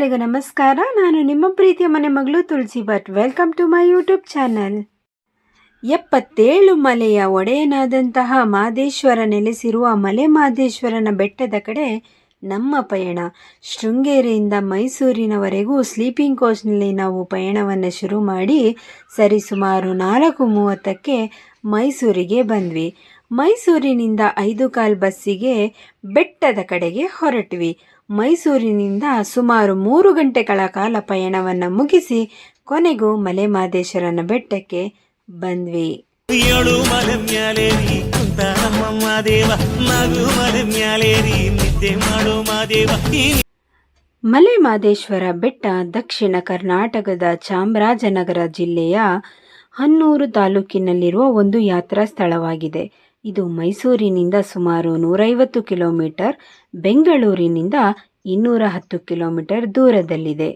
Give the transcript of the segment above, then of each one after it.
ಎಲ್ಲರಿಗೂ ನಮಸ್ಕಾರ. ನಾನು ನಿಮ್ಮ ಪ್ರೀತಿಯ ಮನೆ ಮಗಳು Tulasi Bhat. Welcome to my YouTube channel. 77 ಮಲೆಯ ಒಡೆಯನಾದಂತಹ ಮಾದೇಶ್ವರ ನೆಲೆಸಿರುವ ಮಲೆ ಮಾದೇಶ್ವರನ ಬೆಟ್ಟದ ಕಡೆ ನಮ್ಮ ಪಯಣ. ಶೃಂಗೇರಿಯಿಂದ ಮೈಸೂರಿನವರೆಗೂ ಸ್ಲೀಪಿಂಗ್ ಕೋಚ್ನಲ್ಲಿ ನಾವು ಪಯಣವನ್ನು ಶುರು ಮಾಡಿ ಸರಿಸುಮಾರು 4:30ಕ್ಕೆ ಮೈಸೂರಿಗೆ ಬಂದ್ವಿ. ಮೈಸೂರಿನಿಂದ 5:15 ಬಸ್ಸಿಗೆ ಬೆಟ್ಟದ ಕಡೆಗೆ ಹೊರಟ್ವಿ. ಮೈಸೂರಿನಿಂದ ಸುಮಾರು 3 ಗಂಟೆಗಳ ಕಾಲ ಪಯಣವನ್ನು ಮುಗಿಸಿ ಕೊನೆಗೂ ಮಲೆ ಮಾದೇಶ್ವರನ ಬೆಟ್ಟಕ್ಕೆ ಬಂದ್ವಿ. ಮಲೆ ಮಾದೇಶ್ವರ ಬೆಟ್ಟ ದಕ್ಷಿಣ ಕರ್ನಾಟಕದ ಚಾಮರಾಜನಗರ ಜಿಲ್ಲೆಯ ಹನ್ನೂರು ತಾಲೂಕಿನಲ್ಲಿರುವ ಒಂದು ಯಾತ್ರಾ ಸ್ಥಳವಾಗಿದೆ. ಇದು ಮೈಸೂರಿನಿಂದ ಸುಮಾರು 150 ಕಿಲೋಮೀಟರ್, ಬೆಂಗಳೂರಿನಿಂದ 210 ಕಿಲೋಮೀಟರ್ ದೂರದಲ್ಲಿದೆ.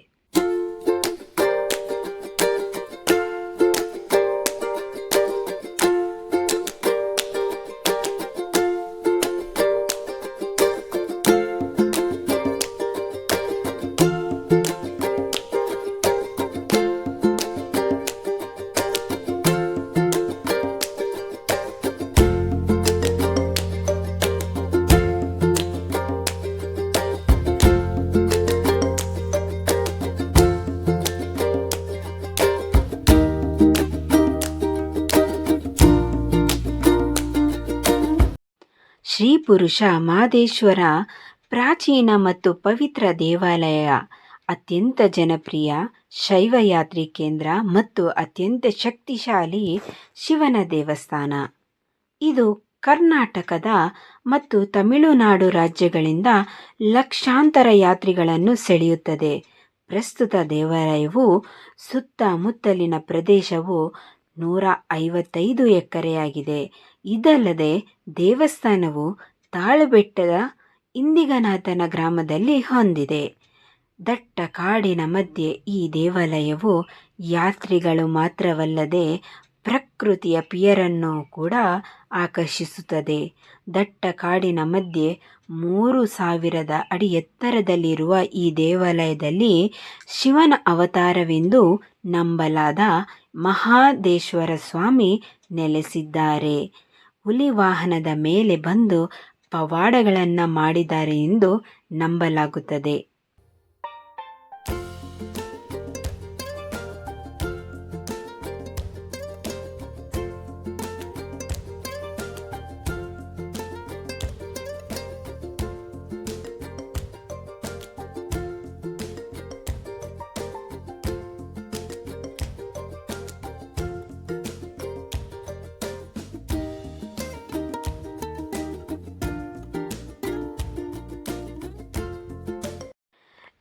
ಶ್ರೀ ಪುರುಷ ಮಾದೇಶ್ವರ ಪ್ರಾಚೀನ ಮತ್ತು ಪವಿತ್ರ ದೇವಾಲಯ, ಅತ್ಯಂತ ಜನಪ್ರಿಯ ಶೈವಯಾತ್ರಿ ಕೇಂದ್ರ ಮತ್ತು ಅತ್ಯಂತ ಶಕ್ತಿಶಾಲಿ ಶಿವನ ದೇವಸ್ಥಾನ. ಇದು ಕರ್ನಾಟಕದ ಮತ್ತು ತಮಿಳುನಾಡು ರಾಜ್ಯಗಳಿಂದ ಲಕ್ಷಾಂತರ ಯಾತ್ರಿಗಳನ್ನು ಸೆಳೆಯುತ್ತದೆ. ಪ್ರಸ್ತುತ ದೇವಾಲಯವು ಸುತ್ತಮುತ್ತಲಿನ ಪ್ರದೇಶವು 155 ಎಕರೆಯಾಗಿದೆ. ಇದಲ್ಲದೆ ದೇವಸ್ಥಾನವು ತಾಳಬೆಟ್ಟದ ಇಂದಿಗನಾಥನ ಗ್ರಾಮದಲ್ಲಿ ಹೊಂದಿದೆ. ದಟ್ಟ ಕಾಡಿನ ಮಧ್ಯೆ ಈ ದೇವಾಲಯವು ಯಾತ್ರಿಗಳು ಮಾತ್ರವಲ್ಲದೆ ಪ್ರಕೃತಿಯ ಪ್ರಿಯರನ್ನು ಕೂಡ ಆಕರ್ಷಿಸುತ್ತದೆ. ದಟ್ಟ ಕಾಡಿನ ಮಧ್ಯೆ 3000 ಅಡಿ ಎತ್ತರದಲ್ಲಿರುವ ಈ ದೇವಾಲಯದಲ್ಲಿ ಶಿವನ ಅವತಾರವೆಂದು ನಂಬಲಾದ ಮಹಾದೇಶ್ವರ ಸ್ವಾಮಿ ನೆಲೆಸಿದ್ದಾರೆ. ಹುಲಿ ವಾಹನದ ಮೇಲೆ ಬಂದು ಪವಾಡಗಳನ್ನು ಮಾಡಿದ್ದಾರೆ ಎಂದು ನಂಬಲಾಗುತ್ತದೆ.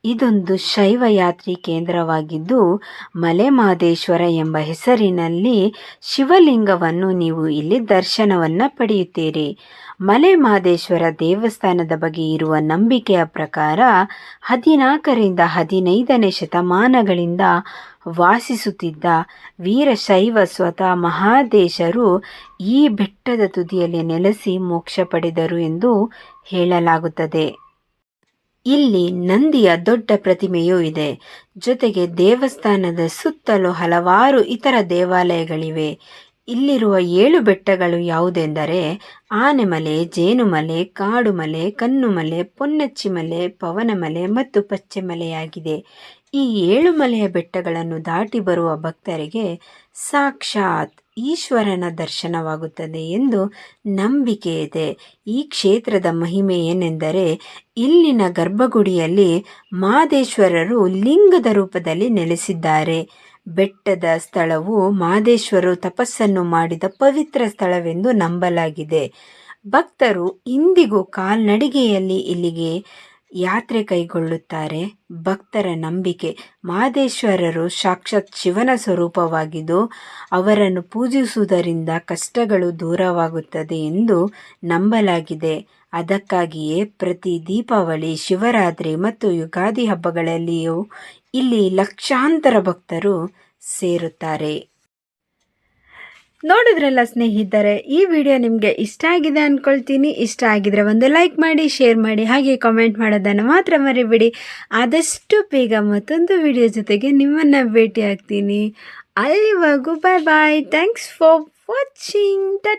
ಇದೊಂದು ಶೈವಯಾತ್ರಿ ಕೇಂದ್ರವಾಗಿದ್ದು, ಮಲೆ ಮಾದೇಶ್ವರ ಎಂಬ ಹೆಸರಿನಲ್ಲಿ ಶಿವಲಿಂಗವನ್ನು ನೀವು ಇಲ್ಲಿ ದರ್ಶನವನ್ನು ಪಡೆಯುತ್ತೀರಿ. ಮಲೆ ಮಾದೇಶ್ವರ ದೇವಸ್ಥಾನದ ಬಗ್ಗೆ ಇರುವ ನಂಬಿಕೆಯ ಪ್ರಕಾರ 14ರಿಂದ 15ನೇ ಶತಮಾನಗಳಿಂದ ವಾಸಿಸುತ್ತಿದ್ದ ವೀರಶೈವ ಸ್ವತಃ ಮಹಾದೇಶರು ಈ ಬೆಟ್ಟದ ತುದಿಯಲ್ಲಿ ನೆಲೆಸಿ ಮೋಕ್ಷ ಪಡೆದರು ಎಂದು ಹೇಳಲಾಗುತ್ತದೆ. ಇಲ್ಲಿ ನಂದಿಯ ದೊಡ್ಡ ಪ್ರತಿಮೆಯೂ ಇದೆ. ಜೊತೆಗೆ ದೇವಸ್ಥಾನದ ಸುತ್ತಲೂ ಹಲವಾರು ಇತರ ದೇವಾಲಯಗಳಿವೆ. ಇಲ್ಲಿರುವ 7 ಬೆಟ್ಟಗಳು ಯಾವುದೆಂದರೆ ಆನೆಮಲೆ, ಜೇನುಮಲೆ, ಕಾಡುಮಲೆ, ಕನ್ನುಮಲೆ, ಪೊನ್ನಚ್ಚಿಮಲೆ, ಪವನಮಲೆ ಮತ್ತು ಪಚ್ಚೆಮಲೆಯಾಗಿದೆ. ಈ 7 ಮಲೆಯ ಬೆಟ್ಟಗಳನ್ನು ದಾಟಿ ಬರುವ ಭಕ್ತರಿಗೆ ಸಾಕ್ಷಾತ್ ಈಶ್ವರನ ದರ್ಶನವಾಗುತ್ತದೆ ಎಂದು ನಂಬಿಕೆ ಇದೆ. ಈ ಕ್ಷೇತ್ರದ ಮಹಿಮೆ ಏನೆಂದರೆ ಇಲ್ಲಿನ ಗರ್ಭಗುಡಿಯಲ್ಲಿ ಮಾದೇಶ್ವರರು ಲಿಂಗದ ರೂಪದಲ್ಲಿ ನೆಲೆಸಿದ್ದಾರೆ. ಬೆಟ್ಟದ ಸ್ಥಳವು ಮಾದೇಶ್ವರರು ತಪಸ್ಸನ್ನು ಮಾಡಿದ ಪವಿತ್ರ ಸ್ಥಳವೆಂದು ನಂಬಲಾಗಿದೆ. ಭಕ್ತರು ಇಂದಿಗೂ ಕಾಲ್ನಡಿಗೆಯಲ್ಲಿ ಇಲ್ಲಿಗೆ ಯಾತ್ರೆ ಕೈಗೊಳ್ಳುತ್ತಾರೆ. ಭಕ್ತರ ನಂಬಿಕೆ ಮಾದೇಶ್ವರರು ಸಾಕ್ಷಾತ್ ಶಿವನ ಸ್ವರೂಪವಾಗಿದ್ದು ಅವರನ್ನು ಪೂಜಿಸುವುದರಿಂದ ಕಷ್ಟಗಳು ದೂರವಾಗುತ್ತದೆ ಎಂದು ನಂಬಲಾಗಿದೆ. ಅದಕ್ಕಾಗಿಯೇ ಪ್ರತಿ ದೀಪಾವಳಿ, ಶಿವರಾತ್ರಿ ಮತ್ತು ಯುಗಾದಿ ಹಬ್ಬಗಳಲ್ಲಿಯೂ ಇಲ್ಲಿ ಲಕ್ಷಾಂತರ ಭಕ್ತರು ಸೇರುತ್ತಾರೆ. ನೋಡಿದ್ರಲ್ಲ ಸ್ನೇಹಿತರೆ, ಈ ವಿಡಿಯೋ ನಿಮಗೆ ಇಷ್ಟ ಆಗಿದೆ ಅಂದ್ಕೊಳ್ತೀನಿ. ಇಷ್ಟ ಆಗಿದ್ರೆ ಒಂದು ಲೈಕ್ ಮಾಡಿ, ಶೇರ್ ಮಾಡಿ, ಹಾಗೆ ಕಾಮೆಂಟ್ ಮಾಡೋದನ್ನು ಮಾತ್ರ ಮರಿಬೇಡಿ. ಆದಷ್ಟು ಬೇಗ ಮತ್ತೊಂದು ವಿಡಿಯೋ ಜೊತೆಗೆ ನಿಮ್ಮನ್ನು ಭೇಟಿ ಆಗ್ತೀನಿ. ಅಲ್ಲಿವರೆಗೂ bye bye. Thanks for watching.